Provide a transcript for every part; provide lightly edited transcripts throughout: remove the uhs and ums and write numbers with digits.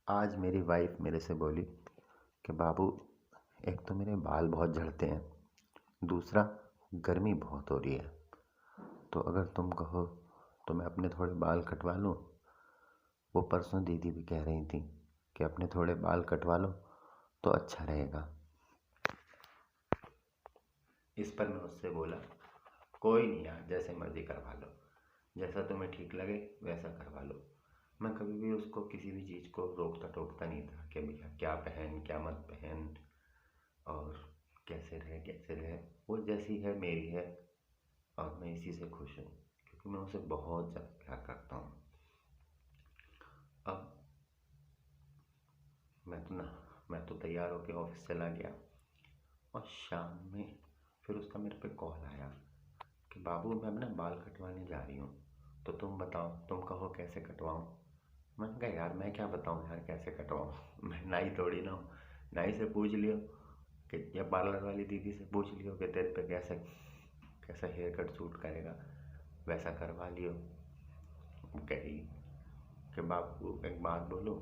आज मेरी वाइफ मेरे से बोली कि बाबू, एक तो मेरे बाल बहुत झड़ते हैं, दूसरा गर्मी बहुत हो रही है, तो अगर तुम कहो तो मैं अपने थोड़े बाल कटवा लूँ। वो परसों दीदी भी कह रही थी कि अपने थोड़े बाल कटवा लो तो अच्छा रहेगा। इस पर मैं उससे बोला, कोई नहीं यार, जैसे मर्जी करवा लो, जैसा तुम्हें ठीक लगे वैसा करवा लो। मैं कभी भी उसको किसी भी चीज़ को रोकता टोकता नहीं था कि भैया क्या पहन क्या मत पहन और कैसे रहे। वो जैसी है मेरी है और मैं इसी से खुश हूँ, क्योंकि मैं उसे बहुत ज़्यादा प्यार करता हूँ। अब मैं तो तैयार होकर ऑफिस चला गया और शाम में फिर उसका मेरे पे कॉल आया कि बाबू, मैं अपना बाल कटवाने जा रही हूँ, तो तुम बताओ, तुम कहो कैसे कटवाऊँ। मैंने कहा यार मैं क्या बताऊँ यार, कैसे कटवाऊँ मैं नाई थोड़ी ना हूँ। नाई से पूछ लियो कि, या पार्लर वाली दीदी से पूछ लियो कि तेरे पे कैसा कैसा हेयर कट सूट करेगा, वैसा करवा लियो। वो कही कि बाबू एक बात बोलो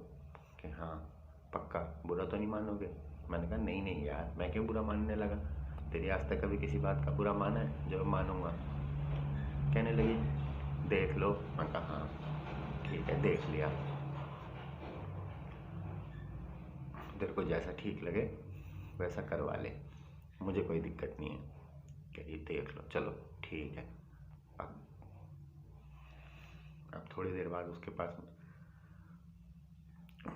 कि हाँ पक्का बुरा तो नहीं मानोगे। मैंने कहा नहीं नहीं यार, मैं क्यों बुरा मानने लगा, तेरी आज तक कभी किसी बात का बुरा माना है जो मानूंगा। कहने लगी देख लो। मैं कहा हाँ ठीक है, देख लिया, तेरे को जैसा ठीक लगे वैसा करवा ले, मुझे कोई दिक्कत नहीं है। कही देख लो, चलो ठीक है। अब अब थोड़ी देर बाद उसके पास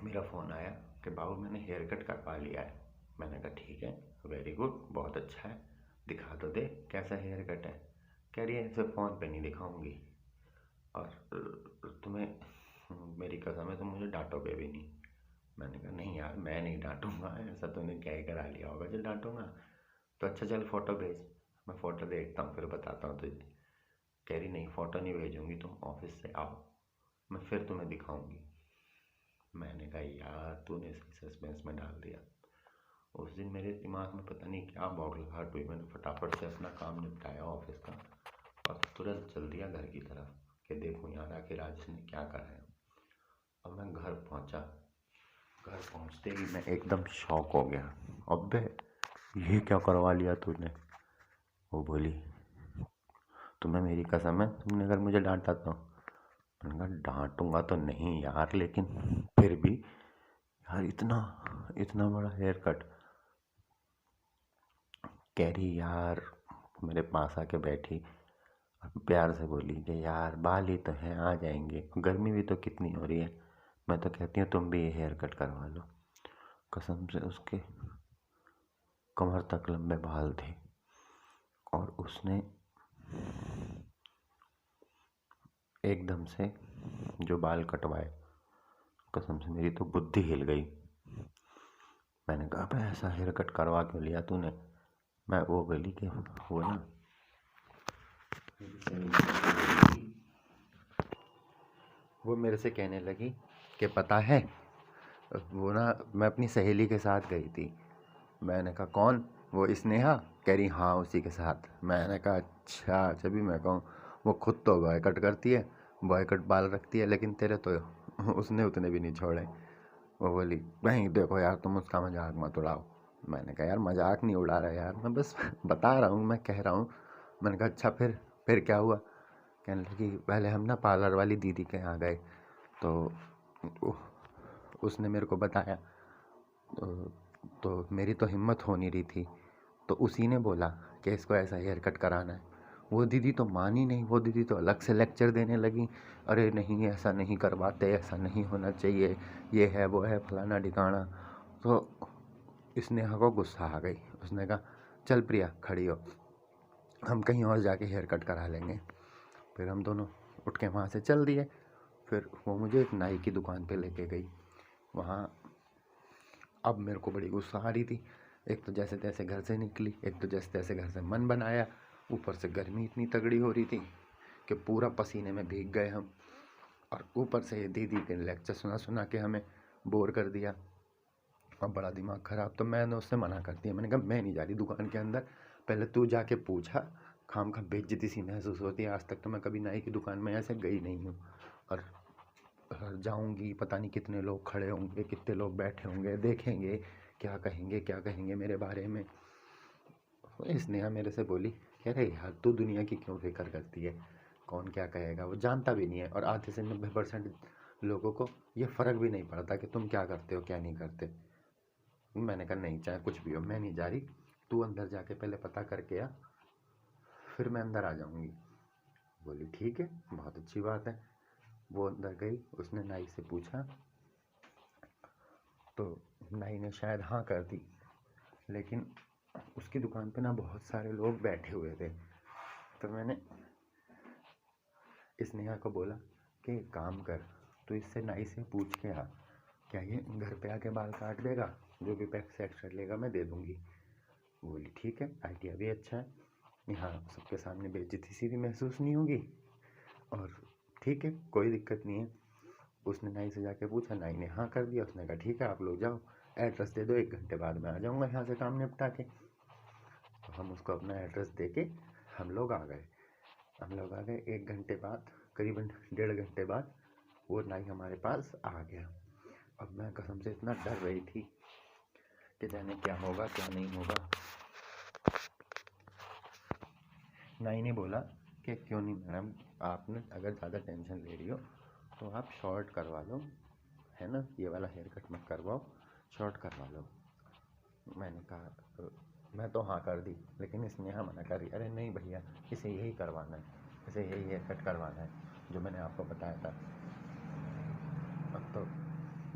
मेरा फ़ोन आया कि बाबू मैंने हेयर कट करवा लिया है। मैंने कहा ठीक है, वेरी गुड, बहुत अच्छा है, दिखा तो दे कैसा हेयर कट है। कह रही है इसे फ़ोन पे नहीं दिखाऊंगी और तुम्हें मेरी कसम है तुम मुझे डांटोगे भी नहीं। मैंने कहा नहीं यार, मैं नहीं डांटूंगा, ऐसा तूने क्या ही करा लिया होगा जो डांटूंगा। तो अच्छा चल फ़ोटो भेज, मैं फ़ोटो देखता हूँ फिर बताता हूँ तुझे। कह रही नहीं, फ़ोटो नहीं भेजूंगी, तुम ऑफिस से आओ, मैं फिर तुम्हें दिखाऊंगी। मैंने कहा यार तूने इसे सस्पेंस में डाल दिया। उस दिन मेरे दिमाग में पता नहीं क्या बौखलाहट हुई, मैंने फटाफट से अपना काम निपटाया ऑफिस का और तुरंत चल दिया घर की तरफ कि देखूँ यार आखिर आज इसने क्या करा है। और मैं घर पहुंचा, घर पहुंचते ही मैं एकदम शॉक हो गया। अबे ये क्या करवा लिया तूने। वो बोली तुम्हें मेरी कसम है तुमने अगर मुझे डांटा तो। मैंने कहा डांटूंगा तो नहीं यार, लेकिन फिर भी यार इतना इतना बड़ा हेयर कट। कह रही यार, मेरे पास आके बैठी और प्यार से बोली कि यार बाल ही तो हैं, आ जाएंगे, गर्मी भी तो कितनी हो रही है। मैं तो कहती हूँ तुम भी ये हेयर कट करवा लो। कसम से उसके कमर तक लंबे बाल थे और उसने एकदम से जो बाल कटवाए, कसम से मेरी तो बुद्धि हिल गई। मैंने कहा भाई ऐसा हेयर कट करवा क्यों लिया तूने। मैं वो बोली कि वो ना वो मेरे से कहने लगी कि पता है वो ना, मैं अपनी सहेली के साथ गई थी। मैंने कहा कौन, वो स्नेहा। कह रही हाँ उसी के साथ। मैंने कहा अच्छा, जब भी मैं कहूँ वो खुद तो बॉय कट करती है, बॉय कट बाल रखती है, लेकिन तेरे तो उसने उतने भी नहीं छोड़े। वो बोली नहीं देखो यार तुम उसका मजाक मत उड़ाओ। मैंने कहा यार मजाक नहीं उड़ा रहा यार, मैं बस बता रहा हूँ, मैं कह रहा हूँ। मैंने कहा अच्छा फिर क्या हुआ। कहने लगी पहले हम ना पार्लर वाली दीदी के यहाँ गए, तो उसने मेरे को बताया, तो, तो मेरी तो हिम्मत हो नहीं रही थी, तो उसी ने बोला कि इसको ऐसा हेयर कट कराना है। वो दीदी तो मानी नहीं, वो दीदी तो अलग से लेक्चर देने लगी, अरे नहीं ऐसा नहीं करवाते, ऐसा नहीं होना चाहिए, ये है वो है फलाना ढिकाना। तो स्नेहा को गुस्सा आ गई, उसने कहा चल प्रिया खड़ी हो, हम कहीं और जाके हेयर कट करा लेंगे। फिर हम दोनों उठ के वहाँ से चल दिए। फिर वो मुझे एक नाई की दुकान पे लेके गई। वहाँ अब मेरे को बड़ी गुस्सा आ रही थी। एक तो जैसे तैसे घर से निकली, एक तो जैसे तैसे घर से मन बनाया, ऊपर से गर्मी इतनी तगड़ी हो रही थी कि पूरा पसीने में भीग गए हम। और ऊपर से ये दीदी के लेक्चर सुना सुना के हमें बोर कर दिया। अब बड़ा दिमाग ख़राब, तो मैंने उससे मना कर दिया। मैंने कहा मैं नहीं जा रही दुकान के अंदर, पहले तू जाके पूछा, खाम खा बेइज्जती सी महसूस होती है। आज तक तो मैं कभी नाई की दुकान में ऐसे गई नहीं हूँ। और जाऊंगी, पता नहीं कितने लोग खड़े होंगे, कितने लोग बैठे होंगे, देखेंगे क्या कहेंगे मेरे बारे में। स्नेहा मेरे से बोली, कह रहे यार तू दुनिया की क्यों फिक्र करती है, कौन क्या कहेगा, वो जानता भी नहीं है। और आधे से 90% लोगों को ये फ़र्क भी नहीं पड़ता कि तुम क्या करते हो क्या नहीं करते। मैंने कहा नहीं, चाहे कुछ भी हो मैं नहीं जा रही, तू अंदर जाके पहले पता करके आ, फिर मैं अंदर आ जाऊंगी। बोली ठीक है, बहुत अच्छी बात है। वो अंदर गई, उसने नाई से पूछा तो नाई ने शायद हाँ कर दी, लेकिन उसकी दुकान पे ना बहुत सारे लोग बैठे हुए थे। तो मैंने स्नेहा को बोला कि एक काम कर, तो इससे नाई से पूछ के आ, क्या ये घर पे आके बाल काट देगा, जो भी पैसे एक्स्ट्रा लेगा मैं दे दूँगी। बोली ठीक है, आइडिया भी अच्छा है, यहाँ सबके सामने बेइज्जती सी भी महसूस नहीं होगी, और ठीक है कोई दिक्कत नहीं है। उसने नाई से जाके पूछा, नाई ने हाँ कर दिया। उसने कहा ठीक है आप लोग जाओ, एड्रेस दे दो, 1 घंटे बाद मैं आ जाऊँगा यहाँ से काम निपटा के। तो हम उसको अपना एड्रेस दे के हम लोग आ गए। 1 घंटे बाद, करीबन 1.5 घंटे बाद वो नाई हमारे पास आ गया। अब मैं कसम से इतना डर रही थी कि जाने क्या होगा क्या नहीं होगा। नाई ने बोला कि क्यों नहीं मैडम, आपने अगर ज़्यादा टेंशन ले रही हो तो आप शॉर्ट करवा लो, है ना, ये वाला हेयर कट मत करवाओ, शॉर्ट करवा लो। मैंने कहा मैं तो हाँ कर दी, लेकिन स्नेहा मना कर रही, अरे नहीं भैया इसे यही करवाना है, इसे यही हेयर कट करवाना है जो मैंने आपको बताया था। अब तो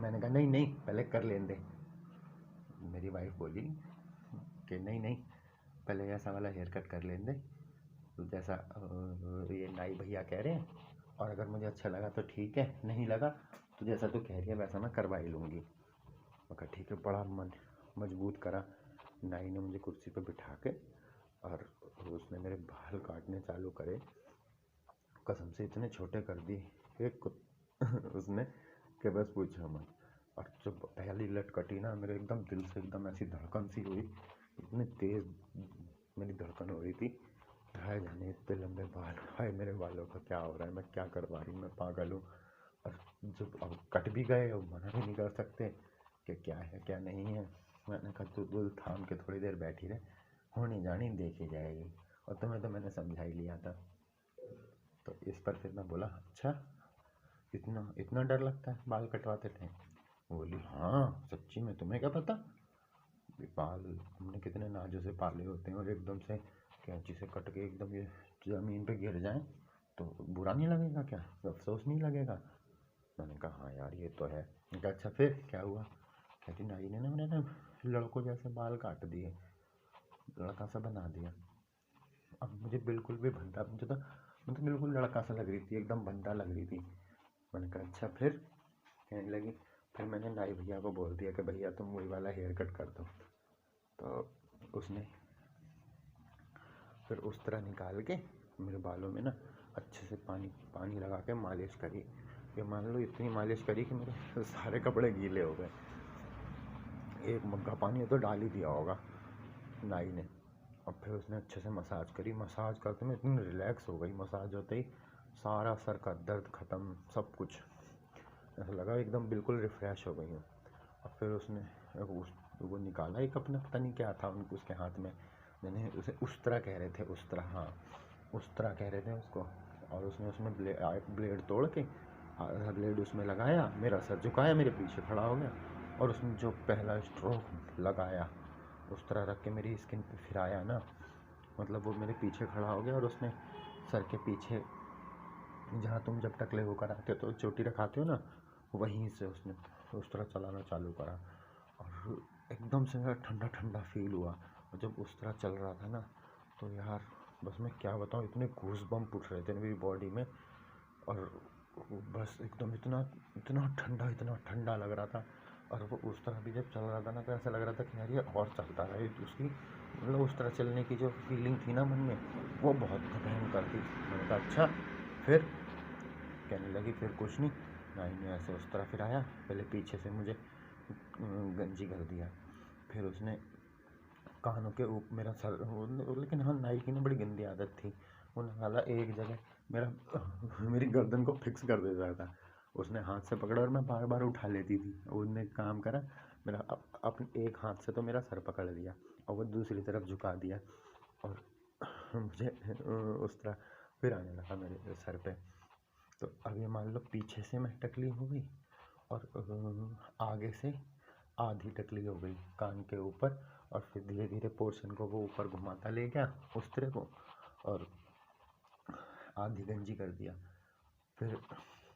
मैंने कहा नहीं नहीं पहले कर लेने दे। मेरी वाइफ बोली कि नहीं नहीं पहले ऐसा वाला हेयर कट कर लेने दे, तो जैसा ये नाई भैया कह रहे हैं, और अगर मुझे अच्छा लगा तो ठीक है, नहीं लगा तो जैसा तू कह रही है वैसा मैं करवा ही लूँगी। मैं कहा ठीक है। बड़ा मन मजबूत करा, नाई ने मुझे कुर्सी पर बिठा के और उसने मेरे बाल काटने चालू करे। कसम से इतने छोटे कर दिए एक उसने कि बस पूछो मत। और जब पहली लट कटी ना, मेरे एकदम दिल से एकदम ऐसी धड़कन सी हुई, इतनी तेज़ मेरी धड़कन हो रही थी। हाय जाने इतने लंबे बाल, हाय मेरे बालों का क्या हो रहा है, मैं क्या करवा रही हूँ, मैं पागल हूँ। और जब अब कट भी गए अब मना भी नहीं कर सकते कि क्या है क्या नहीं है। मैंने कहा तू दिल थाम के थोड़ी देर बैठी रहे, होनी जानी देखी जाएगी, और तुम्हें तो मैंने समझा ही लिया था। तो इस पर फिर मैं बोला अच्छा, इतना इतना डर लगता है बाल कटवाते थे। बोली हाँ सच्ची में, तुम्हें क्या पता, बाल हमने कितने नाजों से पाले होते हैं, और एकदम से कैंची से कट के एकदम ये ज़मीन पे गिर जाएं तो बुरा नहीं लगेगा क्या, अफसोस नहीं लगेगा। मैंने कहा हाँ यार ये तो है। मैंने कहा अच्छा फिर क्या हुआ। कहती नाई ने ना मैंने लड़कों जैसे बाल काट दिए, लड़का सा बना दिया। अब मुझे बिल्कुल भी भद्दा, मुझे बिल्कुल लड़का सा लग रही थी, एकदम भद्दा लग रही थी। मैंने कहा अच्छा फिर। कहने लगी फिर मैंने नाई भैया को बोल दिया कि भैया तुम वही वाला हेयर कट कर दो। तो उसने फिर उस तरह निकाल के मेरे बालों में ना अच्छे से पानी लगा के मालिश करी। ये मान लो इतनी मालिश करी कि मेरे सारे कपड़े गीले हो गए। 1 मग्गा पानी तो डाल ही दिया होगा नाई ने। और फिर उसने अच्छे से मसाज करी, मसाज करते मैं इतनी रिलैक्स हो गई, मसाज होते ही सारा सर का दर्द ख़त्म, सब कुछ ऐसा लगा एकदम बिल्कुल रिफ़्रेश हो गई हूँ। और फिर उसने वो निकाला एक अपना, पता नहीं क्या था उनको उसके हाथ में, मैंने उसे उस तरह कह रहे थे, उस तरह, हाँ उस तरह कह रहे थे उसको। और उसने उसमें ब्लेड तोड़ के आधा ब्लेड उसमें लगाया, मेरा सर झुकाया, मेरे पीछे खड़ा हो गया, और उसने जो पहला स्ट्रोक लगाया उस तरह रख के मेरी स्किन पे फिराया ना, मतलब वो मेरे पीछे खड़ा हो गया, और उसने सर के पीछे जहाँ तुम जब टकले होकर आते हो तो चोटी रखाते हो ना, वहीं से उसने उस तरह चलाना चालू करा। और एकदम से मेरा ठंडा ठंडा फील हुआ। और जब उस तरह चल रहा था ना, तो यार बस मैं क्या बताऊँ, इतने गूज़बम्प उठ रहे थे मेरी बॉडी में, और बस एकदम इतना इतना ठंडा लग रहा था। और वो उस तरह भी जब चल रहा था ना, तो ऐसा लग रहा था कि यार ये और चलता रहे। उसकी मतलब उस तरह चलने की जो फीलिंग थी ना मन में, वो बहुत भयंकर थी। मैंने कहा अच्छा फिर। कहने लगी फिर कुछ नहीं, नाई ने ऐसे उस तरह फिराया, पहले पीछे से मुझे गंजी कर दिया, फिर उसने कानों के ऊपर मेरा सर, लेकिन हाँ नाई की ना बड़ी गंदी आदत थी, वो निकाला एक जगह मेरी गर्दन को फिक्स कर देता था। उसने हाथ से पकड़ा और मैं बार बार उठा लेती थी। उसने काम करा, मेरा अपने एक हाथ से तो मेरा सर पकड़ लिया और वो दूसरी तरफ झुका दिया और मुझे उस तरह फिर आने लगा मेरे सर पे। तो अब ये मान लो पीछे से मैं टकली हो गई और आगे से आधी टकली हो गई कान के ऊपर, और फिर धीरे धीरे पोर्शन को वो ऊपर घुमाता ले गया उस तरह को और आधी गंजी कर दिया। फिर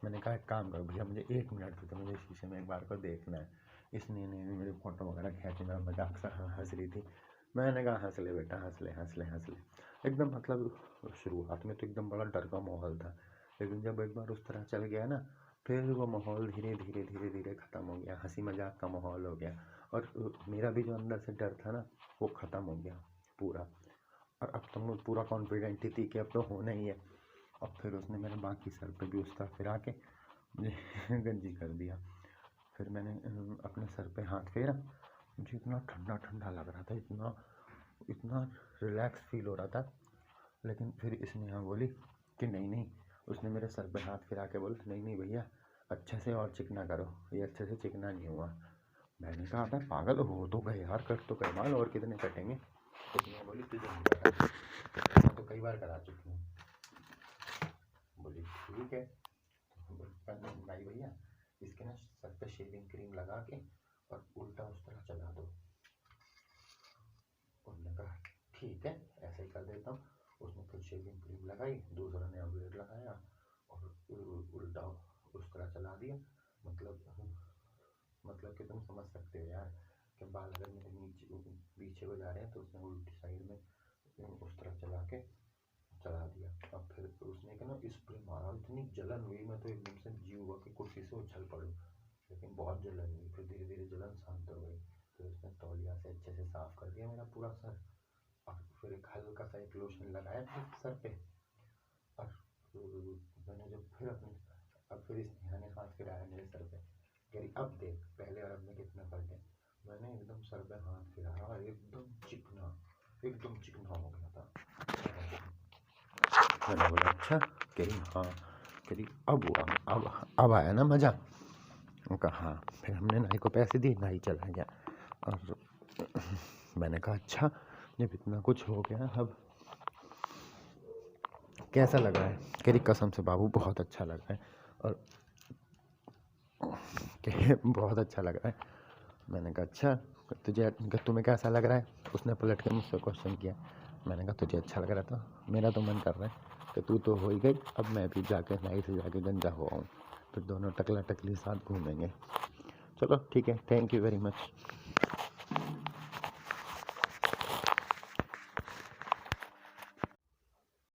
मैंने कहा एक काम करो भैया, मुझे 1 मिनट दो, तो मुझे शीशे में एक बार को देखना है। इसने ने मेरे फोटो वगैरह खींची, मेरा मजाक सा हंस रही थी। मैंने कहा हंस ले बेटा, हंस ले हंस ले हंस ले। एकदम मतलब शुरुआत में तो एकदम बड़ा डर का माहौल था, लेकिन जब एक बार उस तरह चल गया ना, फिर वो माहौल धीरे धीरे धीरे धीरे ख़त्म हो गया, हंसी मजाक का माहौल हो गया और मेरा भी जो अंदर से डर था ना वो ख़त्म हो गया पूरा। और अब तो मैं पूरा कॉन्फिडेंट थी कि अब तो होना ही है। और फिर उसने मेरे बाकी सर पे भी उस तरह फिरा के मुझे गंजी कर दिया। फिर मैंने अपने सर पे हाथ फेरा, मुझे इतना ठंडा ठंडा लग रहा था, इतना इतना रिलैक्स फील हो रहा था। लेकिन फिर इसने यहाँ बोली कि नहीं नहीं, उसने मेरे सर पे हाथ फिरा के बोला नहीं नहीं भैया अच्छे से और चिकना करो, ये अच्छे से चिकना नहीं हुआ। मैंने कहा था पागल हो तो गए यार, कट तो कमाल, और कितने कटेंगे। उसने बोली तुझे नहीं कटा, मैं तो कई बार करा चुकी हूँ। बोली ठीक है, भाई भैया इसके ना सर पे शेविंग क्रीम लगा के और उल्टा उस तरह चला दो। उन्होंने कहा ठीक है ऐसा ही कर देता हूँ। उसने फिर शेविंग क्रीम लगाई, दूसरा नया ब्लेड लगाया और उल्टा उस तरह चला दिया। मतलब कि तुम समझ सकते हो यार कि बाल अगर मेरे नीचे पीछे को जा रहे हैं तो उसने उल्टी साइड में उस तरह चला दिया। अब फिर उसने क्या ना स्प्रे मारा, इतनी जलन हुई, मैं तो एकदम से जीव हुआ कि कुर्सी से उछल पड़ूं, लेकिन बहुत जलन हुई। फिर धीरे धीरे जलन शांत हो गई। फिर उसने तौलिया से अच्छे से साफ कर दिया मेरा पूरा सर और फिर एक हल्का सा एक लोशन लगाया फिर सर पे। और मैंने जब फिर इसने यहाँ हाथ फिराया मेरे सर पे, कह रही अब देख पहले और अब में कितना फर्क है। मैंने एकदम सर पे हाथ फिराया, एकदम चिकना हो गया था। मैंने बोला अच्छा, कह रही हाँ, कह रही अब हुआ, अब आया ना मज़ा। वो कहा हाँ। फिर हमने नाई को पैसे दिए, नाई चला गया और मैंने कहा अच्छा जब इतना कुछ हो गया अब कैसा लग रहा है। कह रही कसम से बाबू बहुत अच्छा लग रहा है, और बहुत अच्छा लग रहा है। मैंने कहा अच्छा तुम्हें कैसा लग रहा है। उसने पलट के मुझसे क्वेश्चन किया। मैंने कहा तुझे अच्छा लग रहा था, मेरा तो मन कर रहा है कि तू तो हो ही गई, अब मैं भी जाके नाई से जाके गंजा हो आऊँ, फिर दोनों टकला टकली साथ घूमेंगे। चलो ठीक है, थैंक यू वेरी मच।